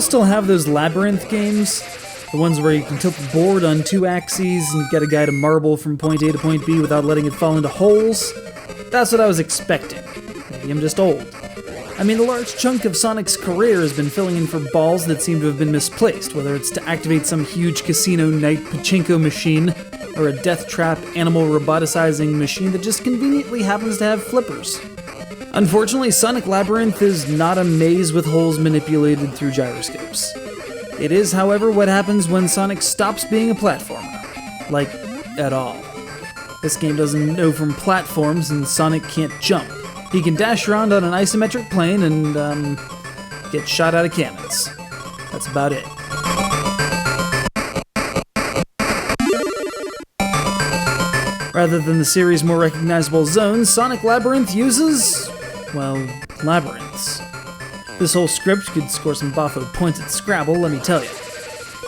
people still have those Labyrinth games? The ones where you can tilt the board on 2 axes and get a guy to marble from point A to point B without letting it fall into holes? That's what I was expecting. Maybe I'm just old. I mean, a large chunk of Sonic's career has been filling in for balls that seem to have been misplaced, whether it's to activate some huge casino night pachinko machine, or a death trap animal roboticizing machine that just conveniently happens to have flippers. Unfortunately, Sonic Labyrinth is not a maze with holes manipulated through gyroscopes. It is, however, what happens when Sonic stops being a platformer. Like, at all. This game doesn't know from platforms, and Sonic can't jump. He can dash around on an isometric plane and, get shot out of cannons. That's about it. Rather than the series' more recognizable zones, Sonic Labyrinth uses, well, labyrinths. This whole script could score some boffo points at Scrabble, let me tell you.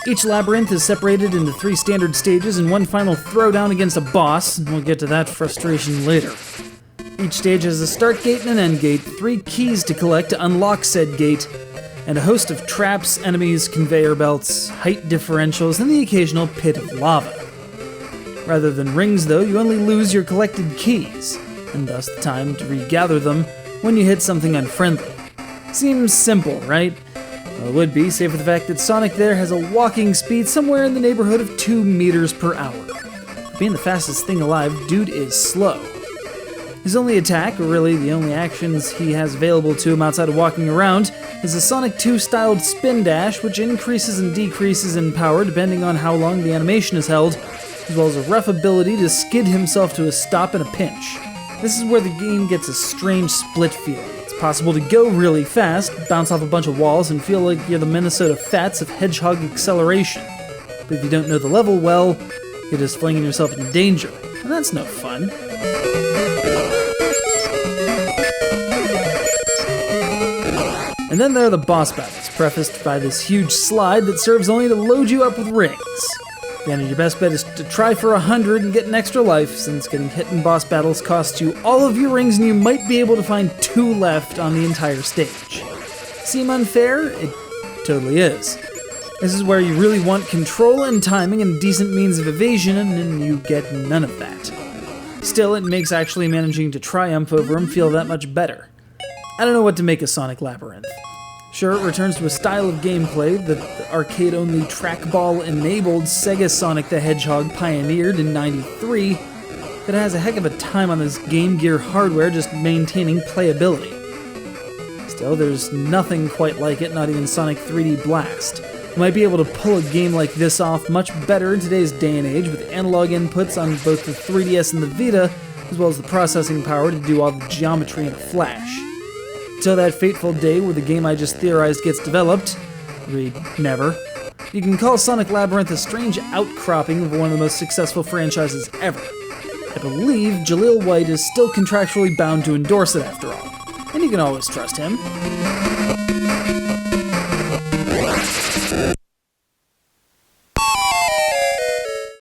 Each labyrinth is separated into 3 standard stages and 1 final throwdown against a boss, and we'll get to that frustration later. Each stage has a start gate and an end gate, 3 keys to collect to unlock said gate, and a host of traps, enemies, conveyor belts, height differentials, and the occasional pit of lava. Rather than rings, though, you only lose your collected keys, and thus the time to regather them when you hit something unfriendly. Seems simple, right? Well, it would be, save for the fact that Sonic there has a walking speed somewhere in the neighborhood of 2 meters per hour. Being the fastest thing alive, dude is slow. His only attack, or really the only actions he has available to him outside of walking around, is a Sonic 2-styled spin dash, which increases and decreases in power depending on how long the animation is held, as well as a rough ability to skid himself to a stop in a pinch. This is where the game gets a strange split feel. It's possible to go really fast, bounce off a bunch of walls, and feel like you're the Minnesota Fats of hedgehog acceleration. But if you don't know the level well, you're just flinging yourself into danger, and that's no fun. And then there are the boss battles, prefaced by this huge slide that serves only to load you up with rings. Then your best bet is to try for 100 and get an extra life, since getting hit in boss battles costs you all of your rings and you might be able to find 2 left on the entire stage. Seem unfair? It totally is. This is where you really want control and timing and decent means of evasion, and you get none of that. Still, it makes actually managing to triumph over him feel that much better. I don't know what to make of Sonic Labyrinth. Sure, it returns to a style of gameplay that the arcade-only trackball-enabled Segasonic the Hedgehog pioneered in '93, but it has a heck of a time on this Game Gear hardware just maintaining playability. Still, there's nothing quite like it, not even Sonic 3D Blast. You might be able to pull a game like this off much better in today's day and age with analog inputs on both the 3DS and the Vita, as well as the processing power to do all the geometry in a flash. Until that fateful day where the game I just theorized gets developed, read never, you can call Sonic Labyrinth a strange outcropping of one of the most successful franchises ever. I believe Jaleel White is still contractually bound to endorse it after all, and you can always trust him.